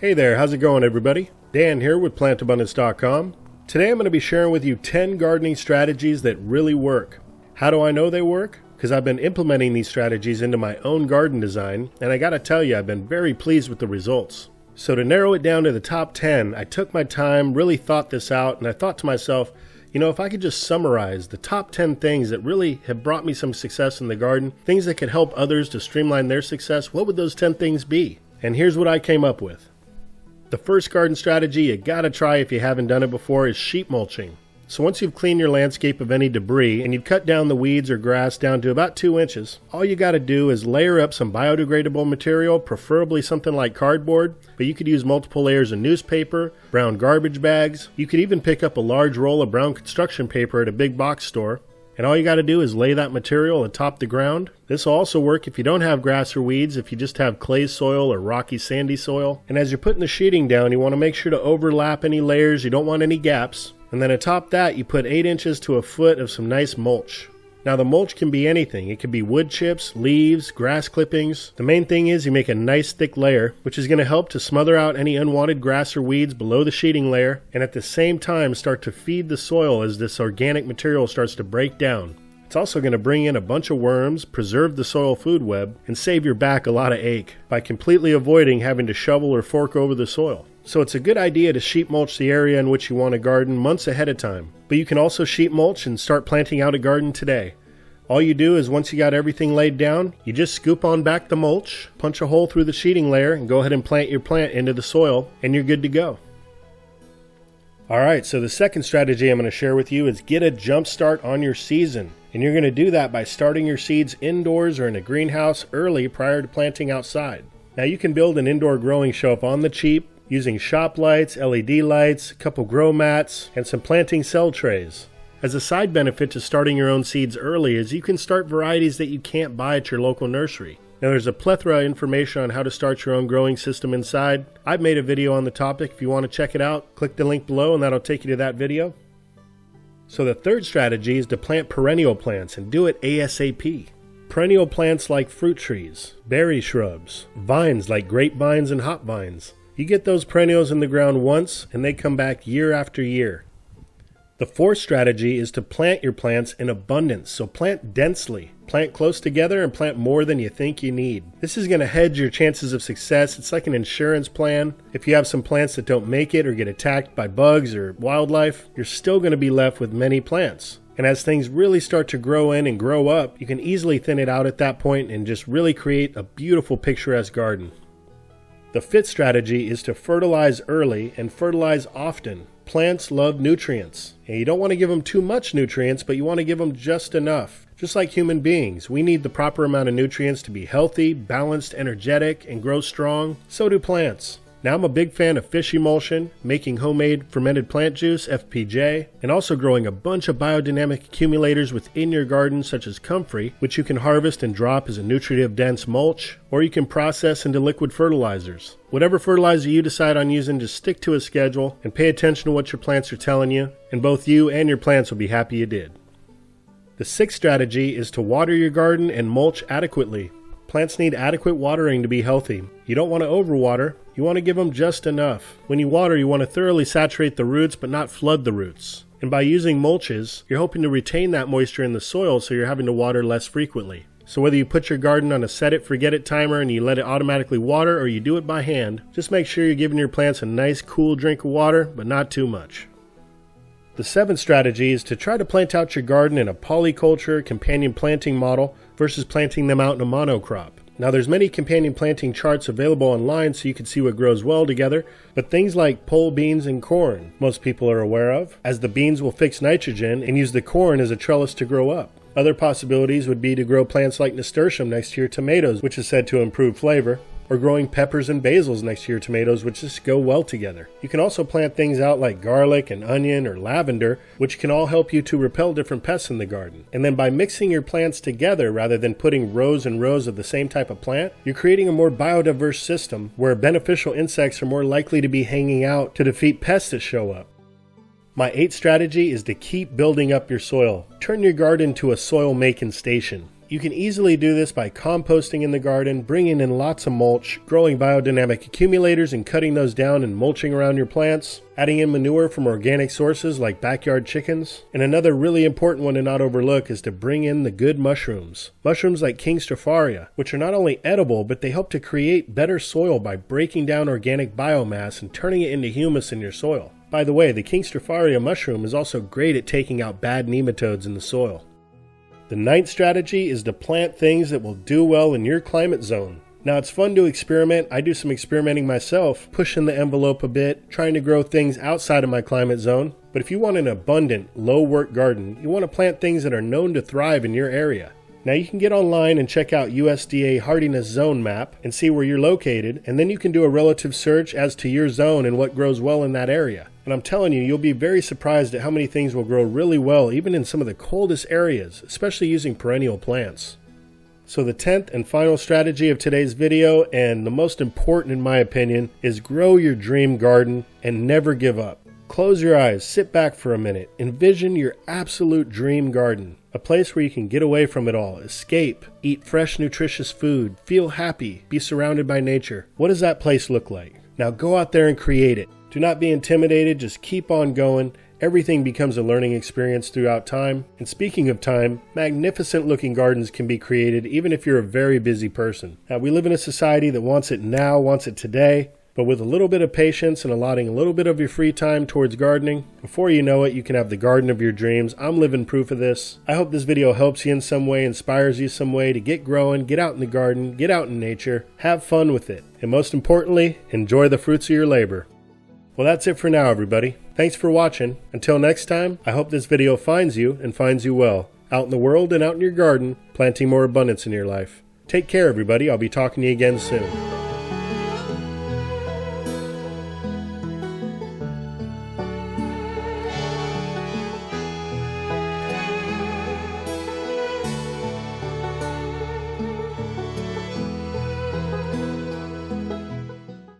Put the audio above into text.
Hey there, how's it going everybody? Dan here with plantabundance.com. Today I'm going to be sharing with you 10 gardening strategies that really work. How do I know they work? Because I've been implementing these strategies into my own garden design, and I gotta tell you, I've been very pleased with the results. So to narrow it down to the top 10, I took my time, really thought this out, and I thought to myself, if I could just summarize the top 10 things that really have brought me some success in the garden, things that could help others to streamline their success, what would those 10 things be? And here's what I came up with. The first garden strategy you gotta try if you haven't done it before is sheet mulching. So once you've cleaned your landscape of any debris and you've cut down the weeds or grass down to about 2 inches, all you gotta do is layer up some biodegradable material, preferably something like cardboard, but you could use multiple layers of newspaper, brown garbage bags. You could even pick up a large roll of brown construction paper at a big box store. And all you got to do is lay that material atop the ground. This will also work if you don't have grass or weeds, if you just have clay soil or rocky sandy soil. And as you're putting the sheeting down, you want to make sure to overlap any layers. You don't want any gaps. And then atop that, you put 8 inches to a foot of some nice mulch. Now the mulch can be anything. It could be wood chips, leaves, grass clippings. The main thing is you make a nice thick layer, which is going to help to smother out any unwanted grass or weeds below the sheeting layer, and at the same time start to feed the soil as this organic material starts to break down. It's also going to bring in a bunch of worms, preserve the soil food web, and save your back a lot of ache by completely avoiding having to shovel or fork over the soil. So it's a good idea to sheet mulch the area in which you want to garden months ahead of time. But you can also sheet mulch and start planting out a garden today. All you do is once you got everything laid down, you just scoop on back the mulch, punch a hole through the sheeting layer, and go ahead and plant your plant into the soil, and you're good to go. Alright, so the second strategy I'm going to share with you is get a jump start on your season. And you're going to do that by starting your seeds indoors or in a greenhouse early prior to planting outside. Now you can build an indoor growing shelf on the cheap using shop lights, LED lights, a couple grow mats, and some planting cell trays. As a side benefit to starting your own seeds early is you can start varieties that you can't buy at your local nursery. Now there's a plethora of information on how to start your own growing system inside. I've made a video on the topic. If you want to check it out, click the link below and that'll take you to that video. So the third strategy is to plant perennial plants and do it ASAP. Perennial plants like fruit trees, berry shrubs, vines like grapevines and hop vines. You get those perennials in the ground once and they come back year after year. The fourth strategy is to plant your plants in abundance, so plant densely. Plant close together and plant more than you think you need. This is going to hedge your chances of success. It's like an insurance plan. If you have some plants that don't make it or get attacked by bugs or wildlife, you're still going to be left with many plants. And as things really start to grow in and grow up, you can easily thin it out at that point and just really create a beautiful picturesque garden. The fifth strategy is to fertilize early and fertilize often. Plants love nutrients, and you don't want to give them too much nutrients, but you want to give them just enough. Just like human beings, we need the proper amount of nutrients to be healthy, balanced, energetic, and grow strong. So do plants. Now I'm a big fan of fish emulsion, making homemade fermented plant juice, FPJ, and also growing a bunch of biodynamic accumulators within your garden such as comfrey, which you can harvest and drop as a nutritive-dense mulch, or you can process into liquid fertilizers. Whatever fertilizer you decide on using, just stick to a schedule and pay attention to what your plants are telling you, and both you and your plants will be happy you did. The sixth strategy is to water your garden and mulch adequately. Plants need adequate watering to be healthy. You don't want to overwater. You want to give them just enough. When you water, you want to thoroughly saturate the roots but not flood the roots. And by using mulches, you're hoping to retain that moisture in the soil so you're having to water less frequently. So whether you put your garden on a set it forget it timer and you let it automatically water or you do it by hand, just make sure you're giving your plants a nice cool drink of water, but not too much. The seventh strategy is to try to plant out your garden in a polyculture companion planting model versus planting them out in a monocrop. Now there's many companion planting charts available online so you can see what grows well together, but things like pole beans and corn most people are aware of, as the beans will fix nitrogen and use the corn as a trellis to grow up. Other possibilities would be to grow plants like nasturtium next to your tomatoes, which is said to improve flavor, or growing peppers and basils next to your tomatoes, which just go well together. You can also plant things out like garlic and onion or lavender, which can all help you to repel different pests in the garden. And then by mixing your plants together rather than putting rows and rows of the same type of plant, you're creating a more biodiverse system where beneficial insects are more likely to be hanging out to defeat pests that show up. My eighth strategy is to keep building up your soil. Turn your garden into a soil making station. You can easily do this by composting in the garden, bringing in lots of mulch, growing biodynamic accumulators and cutting those down and mulching around your plants, adding in manure from organic sources like backyard chickens. And another really important one to not overlook is to bring in the good mushrooms. Mushrooms like King Stropharia, which are not only edible, but they help to create better soil by breaking down organic biomass and turning it into humus in your soil. By the way, the King Stropharia mushroom is also great at taking out bad nematodes in the soil. The ninth strategy is to plant things that will do well in your climate zone. Now, it's fun to experiment. I do some experimenting myself, pushing the envelope a bit, trying to grow things outside of my climate zone. But if you want an abundant, low-work garden, you want to plant things that are known to thrive in your area. Now, you can get online and check out USDA Hardiness Zone Map and see where you're located, and then you can do a relative search as to your zone and what grows well in that area. And I'm telling you, you'll be very surprised at how many things will grow really well even in some of the coldest areas, especially using perennial plants. So the 10th and final strategy of today's video, and the most important in my opinion, is grow your dream garden and never give up. Close your eyes, sit back for a minute, envision your absolute dream garden. A place where you can get away from it all, escape, eat fresh, nutritious food, feel happy, be surrounded by nature. What does that place look like? Now go out there and create it. Do not be intimidated, just keep on going. Everything becomes a learning experience throughout time. And speaking of time, magnificent looking gardens can be created even if you're a very busy person. Now, we live in a society that wants it now, wants it today. But with a little bit of patience and allotting a little bit of your free time towards gardening, before you know it, you can have the garden of your dreams. I'm living proof of this. I hope this video helps you in some way, inspires you some way to get growing, get out in the garden, get out in nature, have fun with it. And most importantly, enjoy the fruits of your labor. Well, that's it for now, everybody. Thanks for watching. Until next time, I hope this video finds you and finds you well, out in the world and out in your garden, planting more abundance in your life. Take care, everybody. I'll be talking to you again soon.